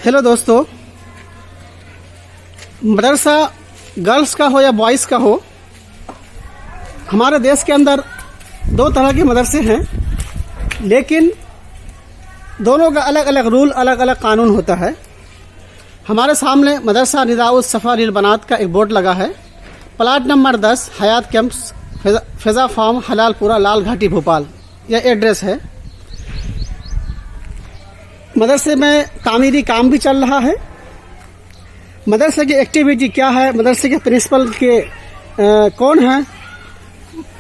Hello दोस्तों, मदरसा girls का हो या बॉयज़ का हो, हमारे देश के अंदर दो तरह के मदरसे हैं, लेकिन दोनों का अलग अलग रूल, अलग अलग कानून होता है। हमारे सामने मदरसा निदाउस सफ़ा लिल बनात का एक बोर्ड लगा है। प्लाट नंबर 10 हयात कैंप्स, फ़िज़ा फार्म, हलालपुरा, लाल घाटी, भोपाल, यह एड्रेस है। मदरसे में तामीरी काम भी चल रहा है। मदरसे की एक्टिविटी क्या है, मदरसे के प्रिंसिपल के कौन है,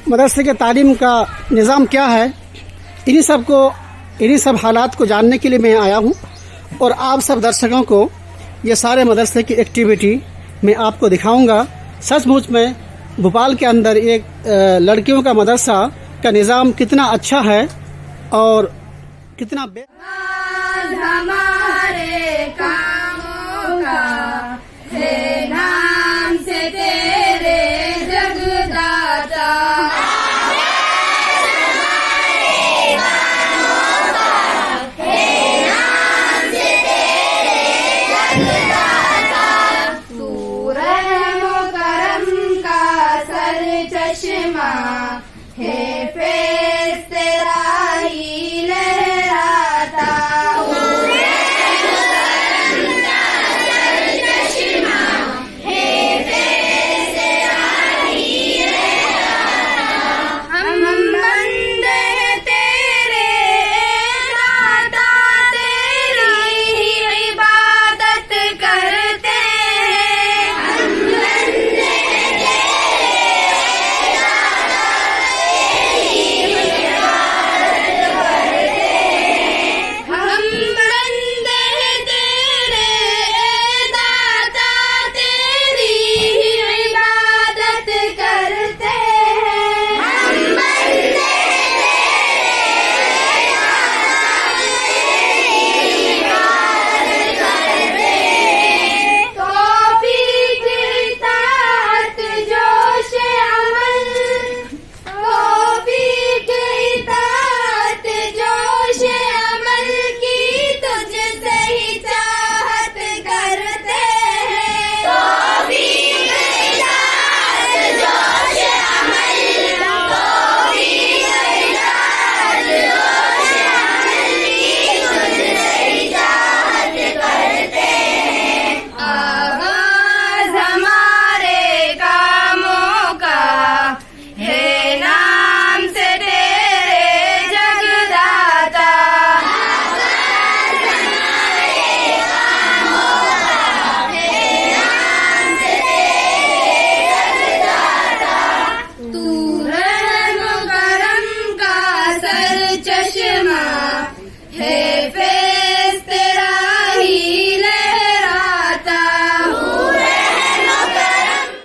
मदरसे के तालीम का निज़ाम क्या है, इन्हीं सब हालात को जानने के लिए मैं आया हूँ और आप सब दर्शकों को ये सारे मदरसे की एक्टिविटी मैं आपको दिखाऊंगा। सचमुच में भोपाल के अंदर एक लड़कियों का मदरसा का निज़ाम कितना अच्छा है और कितना हमारे कामों का है नाम से तेरे जगदाता। तू रहम करम का सर चश्मा है, फेस तेरा ही लहराता।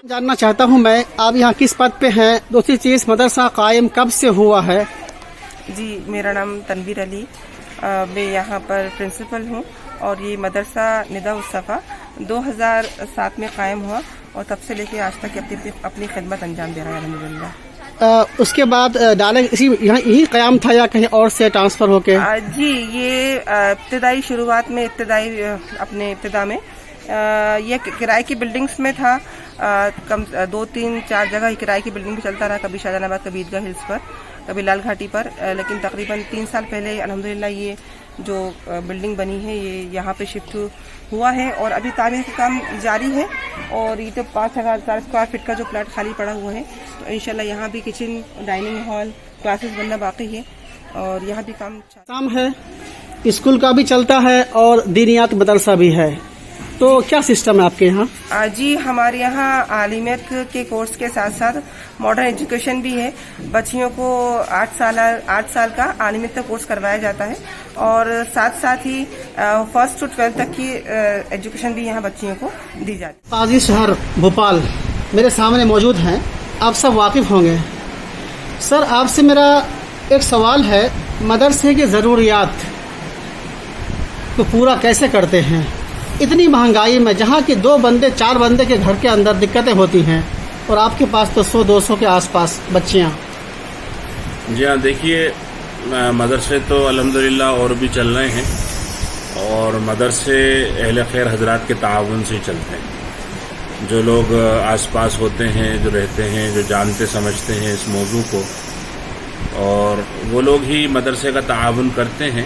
जानना चाहता हूं मैं, आप यहाँ किस पद पे हैं? दूसरी चीज़, मदरसा कायम कब से हुआ है? जी, मेरा नाम तनवीर अली, मैं यहाँ पर प्रिंसिपल हूँ और ये मदरसा निदाउस सफ़ा 2007 में कायम हुआ और तब से लेके आज तक अपनी खिदमत अंजाम दे रहा है अल्हम्दुलिल्लाह। उसके बाद डायरेक्ट यही क़याम था या कहीं और से ट्रांसफ़र होके? जी, ये इब्तिदाई शुरुआत में अपने इब्तिदा में ये किराए की बिल्डिंग्स में था। कम 2-3-4 जगह किराए की बिल्डिंग में चलता रहा, कभी शाहजहानाबाद, कभी ईदगाह हिल्स पर, कभी लाल घाटी पर, लेकिन तकरीबन 3 साल पहले अल्हम्दुलिल्लाह ये जो बिल्डिंग बनी है ये यहाँ पे शिफ्ट हुआ है और अभी तामीर का काम जारी है। और ये तो 5,000 स्क्वायर फीट का जो प्लाट खाली पड़ा हुआ है, तो इंशाल्लाह यहाँ भी किचन, डाइनिंग हॉल, क्लासेस बनना बाकी है और यहाँ भी काम है। स्कूल का भी चलता है और दीनियात मदरसा भी है, तो क्या सिस्टम है आपके यहाँ? जी, हमारे यहाँ आलिमियत के कोर्स के साथ साथ मॉडर्न एजुकेशन भी है। बच्चियों को 8 साल का आलिमियत का कोर्स करवाया जाता है और साथ ही 1st to 12th तक की एजुकेशन भी यहाँ बच्चियों को दी जाती है। काजी शहर भोपाल मेरे सामने मौजूद हैं, आप सब वाकिफ होंगे। सर, आपसे मेरा एक सवाल है, मदरसे की ज़रूरियात को पूरा कैसे करते हैं इतनी महंगाई में, जहाँ की 2 बंदे 4 बंदे के घर के अंदर दिक्कतें होती हैं और आपके पास तो 100-200 के आसपास बच्चियाँ? जी हाँ, देखिए, मदरसे तो अल्हम्दुलिल्लाह और भी चल रहे हैं اور مدرسے اہل خیر حضرات کے تعاون سے چلتے ہیں. جو لوگ آس پاس ہوتے ہیں، جو رہتے ہیں، جو جانتے سمجھتے ہیں اس موضوع کو، اور وہ لوگ ہی مدرسے کا تعاون کرتے ہیں.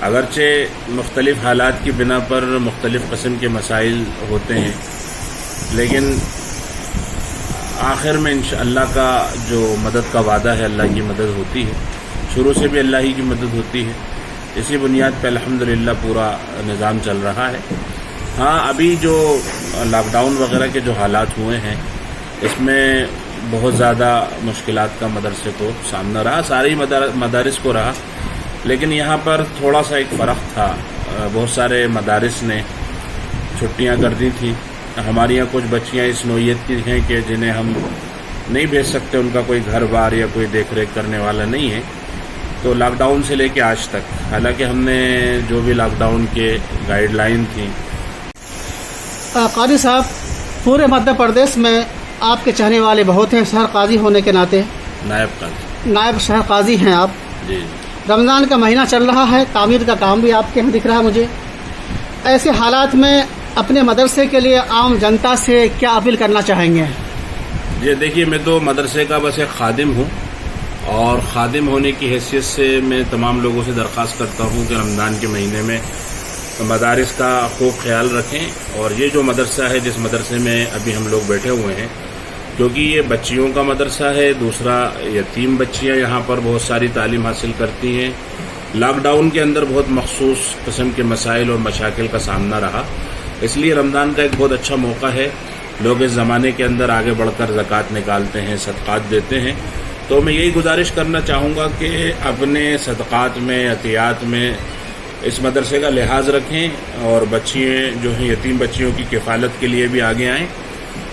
اگرچہ مختلف حالات کی بنا پر مختلف قسم کے مسائل ہوتے ہیں، لیکن آخر میں انشاءاللہ کا جو مدد کا وعدہ ہے، اللہ کی مدد ہوتی ہے. شروع سے بھی اللہ ہی کی مدد ہوتی ہے. اسی بنیاد پہ الحمدللہ پورا نظام چل رہا ہے. ہاں، ابھی جو لاک ڈاؤن وغیرہ کے جو حالات ہوئے ہیں، اس میں بہت زیادہ مشکلات کا مدرسے کو سامنا رہا، ساری مدارس کو رہا. لیکن یہاں پر تھوڑا سا ایک فرق تھا. بہت سارے مدارس نے چھٹیاں کر دی تھیں. ہماری یہاں کچھ بچیاں اس نوعیت کی ہیں کہ جنہیں ہم نہیں بھیج سکتے، ان کا کوئی گھر بار یا کوئی دیکھ ریکھ کرنے والا نہیں ہے. تو لاک ڈاؤن سے لے کے آج تک، حالانکہ ہم نے جو بھی لاک ڈاؤن کے گائیڈ لائن تھیں. قاضی صاحب، پورے مدھیہ پردیش میں آپ کے چاہنے والے بہت ہیں. شہر قاضی ہونے کے ناطے نائب شہر قاضی ہیں آپ. جی. رمضان کا مہینہ چل رہا ہے، تعمیر کا کام بھی آپ کے یہاں دکھ رہا ہے مجھے. ایسے حالات میں اپنے مدرسے کے لیے عام جنتا سے کیا اپیل کرنا چاہیں گے؟ جی دیکھیے، میں تو مدرسے کا بس ایک خادم ہوں، اور خادم ہونے کی حیثیت سے میں تمام لوگوں سے درخواست کرتا ہوں کہ رمضان کے مہینے میں مدارس کا خوب خیال رکھیں. اور یہ جو مدرسہ ہے، جس مدرسے میں ابھی ہم لوگ بیٹھے ہوئے ہیں، کیونکہ یہ بچیوں کا مدرسہ ہے، دوسرا یتیم بچیاں یہاں پر بہت ساری تعلیم حاصل کرتی ہیں. لاک ڈاؤن کے اندر بہت مخصوص قسم کے مسائل اور مشاکل کا سامنا رہا، اس لیے رمضان کا ایک بہت اچھا موقع ہے. لوگ اس زمانے کے اندر آگے بڑھ کر زکوٰۃ نکالتے ہیں، صدقات دیتے ہیں. تو میں یہی گزارش کرنا چاہوں گا کہ اپنے صدقات میں، عطیات میں اس مدرسے کا لحاظ رکھیں، اور بچیاں جو ہیں یتیم بچیوں کی کفالت کے لیے بھی آگے آئیں،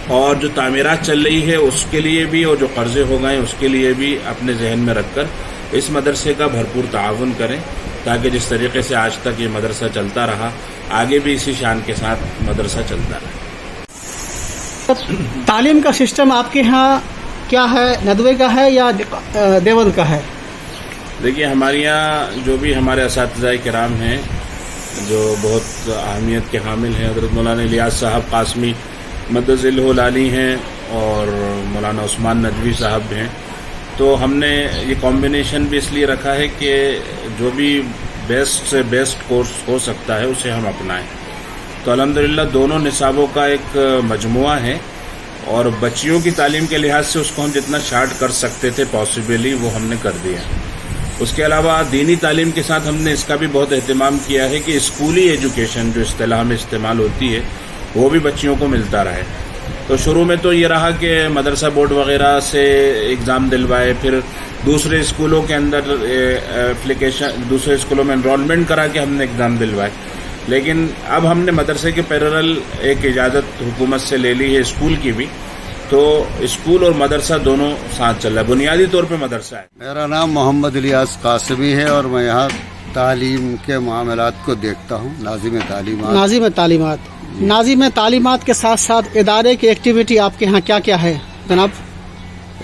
اور جو تعمیرات چل رہی ہے اس کے لیے بھی، اور جو قرضے ہو گئے اس کے لیے بھی اپنے ذہن میں رکھ کر اس مدرسے کا بھرپور تعاون کریں، تاکہ جس طریقے سے آج تک یہ مدرسہ چلتا رہا، آگے بھی اسی شان کے ساتھ مدرسہ چلتا رہے. تعلیم کا سسٹم آپ کے ہاں کیا ہے؟ ندوے کا ہے یا دیوبند کا ہے؟ دیکھیے، ہمارے یہاں جو بھی ہمارے اساتذہ کرام ہیں، جو بہت اہمیت کے حامل ہیں، حضرت مولانا الیاس صاحب قاسمی مدذلہ العالی ہیں، اور مولانا عثمان ندوی صاحب ہیں. تو ہم نے یہ کمبینیشن بھی اس لیے رکھا ہے کہ جو بھی بیسٹ سے بیسٹ کورس ہو سکتا ہے اسے ہم اپنائیں. تو الحمدللہ دونوں نصابوں کا ایک مجموعہ ہے، اور بچیوں کی تعلیم کے لحاظ سے اس کو ہم جتنا شارٹ کر سکتے تھے پاسبلی، وہ ہم نے کر دیا. اس کے علاوہ دینی تعلیم کے ساتھ ہم نے اس کا بھی بہت اہتمام کیا ہے کہ اسکولی ایجوکیشن جو اصطلاح میں استعمال ہوتی ہے وہ بھی بچیوں کو ملتا رہے. تو شروع میں تو یہ رہا کہ مدرسہ بورڈ وغیرہ سے ایگزام دلوائے، پھر دوسرے اسکولوں کے اندر اپلیکیشن، دوسرے اسکولوں میں انرولمنٹ کرا کے ہم نے ایگزام دلوائے. لیکن اب ہم نے مدرسے کے پیرالل ایک اجازت حکومت سے لے لی ہے اسکول کی بھی، تو اسکول اور مدرسہ دونوں ساتھ چل رہا ہے. بنیادی طور پہ مدرسہ ہے. میرا نام محمد الیاس قاسمی ہے، اور میں یہاں تعلیم کے معاملات کو دیکھتا ہوں. ناظم تعلیمات کے ساتھ ساتھ ادارے کی ایکٹیویٹی آپ کے ہاں کیا کیا ہے جناب؟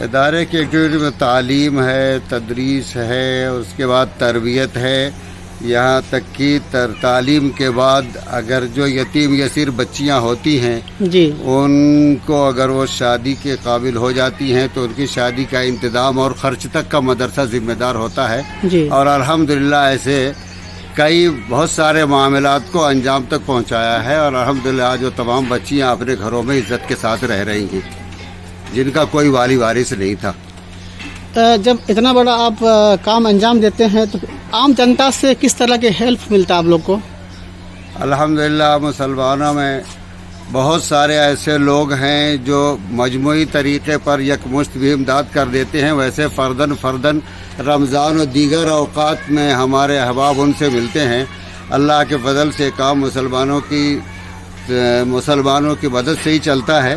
ادارے کی ایکٹیویٹی میں تعلیم ہے، تدریس ہے، اس کے بعد تربیت ہے. یہاں تک کہ تعلیم کے بعد اگر جو یتیم یسیر بچیاں ہوتی ہیں جی، ان کو اگر وہ شادی کے قابل ہو جاتی ہیں تو ان کی شادی کا انتظام اور خرچ تک کا مدرسہ ذمہ دار ہوتا ہے جی. اور الحمدللہ ایسے کئی بہت سارے معاملات کو انجام تک پہنچایا ہے، اور الحمدللہ جو تمام بچیاں اپنے گھروں میں عزت کے ساتھ رہ رہی ہیں جن کا کوئی والی وارث نہیں تھا. جب اتنا بڑا آپ کام انجام دیتے ہیں تو عام جنتا سے کس طرح کے ہیلپ ملتا ہے آپ لوگ کو؟ الحمدللہ مسلمانوں میں بہت سارے ایسے لوگ ہیں جو مجموعی طریقے پر یکمشت بھی امداد کر دیتے ہیں. ویسے فردن رمضان و دیگر اوقات میں ہمارے احباب ان سے ملتے ہیں. اللہ کے فضل سے کام مسلمانوں کی مدد سے ہی چلتا ہے.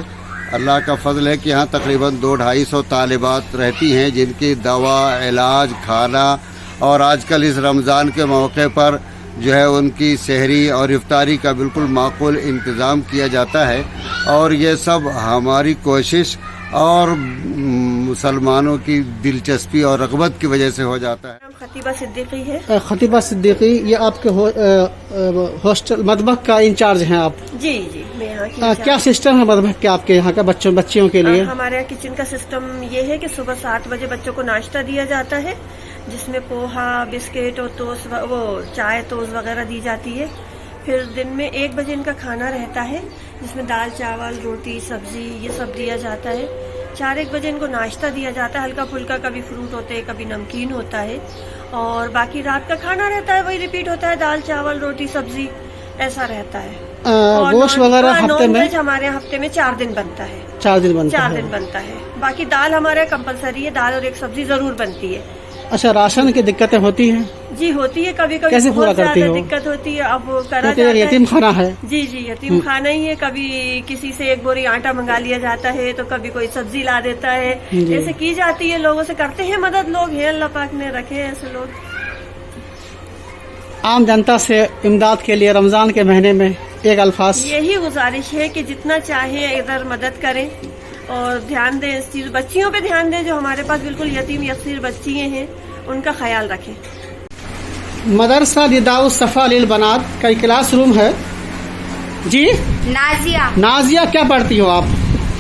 اللہ کا فضل ہے کہ یہاں تقریباً 200-250 طالبات رہتی ہیں جن کی دوا، علاج، کھانا، اور آج کل اس رمضان کے موقع پر جو ہے ان کی سحری اور افطاری کا بالکل معقول انتظام کیا جاتا ہے. اور یہ سب ہماری کوشش اور مسلمانوں کی دلچسپی اور رغبت کی وجہ سے ہو جاتا ہے. खतीबा सिद्दीकी है। खतीबा सिद्दीकी, ये आपके हॉस्टल मदबख का इंचार्ज हैं आप? जी जी, मैं यहाँ की क्या सिस्टम है मदबख के आपके यहाँ का बच्चियों के लिए? हमारे यहाँ किचन का सिस्टम ये है कि सुबह 7 बजे बच्चों को नाश्ता दिया जाता है, जिसमें पोहा, बिस्किट और टोस्ट, वो चाय टोस्ट वगैरह दी जाती है। फिर दिन में 1 बजे इनका खाना रहता है, जिसमें दाल चावल रोटी सब्जी ये सब दिया जाता है। 4-1 बजे इनको नाश्ता दिया जाता है, हल्का फुल्का, कभी फ्रूट होते हैं, कभी नमकीन होता है, और बाकी रात का खाना रहता है, वही रिपीट होता है, दाल चावल रोटी सब्जी ऐसा रहता है। गोश्त वगैरह हफ्ते में? नॉनवेज हमारे हफ्ते में 4 दिन बनता है। 4 दिन बनता है? 4 दिन बनता है। बाकी दाल हमारे कंपलसरी है, दाल और एक सब्जी जरूर बनती है। अच्छा, राशन की दिक्कतें होती हैं? जी होती है, कभी कभी कैसे पूरा बहुत करती ज्यादा हो? दिक्कत होती है, अब वो करा क्योंकि जाता है। यतीम खाना है। जी जी, यतीम खाना ही है। कभी किसी से 1 बोरी आटा मंगा लिया जाता है, तो कभी कोई सब्जी ला देता है, जी। ऐसे की जाती है, लोगों से करते हैं मदद, लोग हैं, अल्लाह पाक ने रखे हैं ऐसे लोग। आम जनता से इमदाद के लिए रमजान के महीने में एक अल्फाज? यही गुजारिश है कि जितना चाहे इधर मदद करें और ध्यान दें इस चीज, बच्चियों पे ध्यान दें, जो हमारे पास बिल्कुल यतीम यसीर बच्चियां हैं, उनका ख्याल रखें। मदरसा निदाउस सफा लिल बनात का क्लास रूम है जी। नाजिया, नाजिया, क्या पढ़ती हो आप?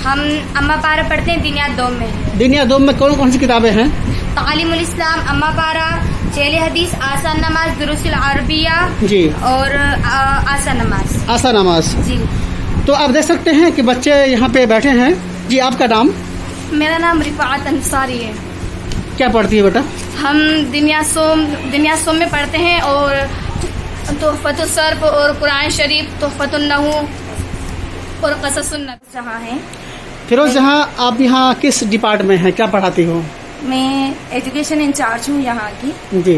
हम अम्मा पारा पढ़ते हैं दिनिया 2 में। दुनिया 2 में कौन कौन सी किताबें हैं? तालीमुल इस्लाम, अम्मा पारा, चेले हदीस, आसान नमाज, दुरुसल अरबिया जी, और आसान नमाज। आसा नमाज। जी, तो आप देख सकते हैं कि बच्चे यहाँ पे बैठे हैं जी। आपका नाम? मेरा नाम रिफात अंसारी है। क्या पढ़ती है बेटा? हम दुनिया सोम में पढ़ते हैं, और तोहफतुल सर्फ और कुरान शरीफ, तोहफतुल नहू और क़ससुन नबी जहाँ है। फिरोज जहाँ, आप यहाँ किस डिपार्टमेंट हैं, क्या पढ़ाती हो? मैं एजुकेशन इंचार्ज हूँ यहाँ की, जी।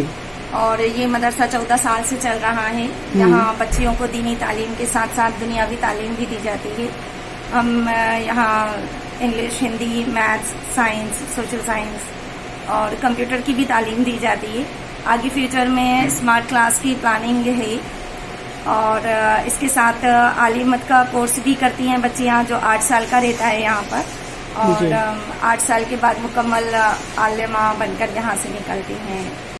और ये मदरसा 14 साल से चल रहा है। यहाँ बच्चियों को दीनी तालीम के साथ साथ दुनियावी तालीम भी दी जाती है। हम यहाँ English, Hindi, maths, science, social science और कंप्यूटर की भी तालीम दी जाती है। आगे फ्यूचर में स्मार्ट क्लास की प्लानिंग है, और इसके साथ आलिमत का कोर्स भी करती हैं बच्चियाँ, जो 8 साल का रहता है यहाँ पर, और 8 साल के बाद मुकम्मल आलिमा बनकर यहाँ से निकलती हैं।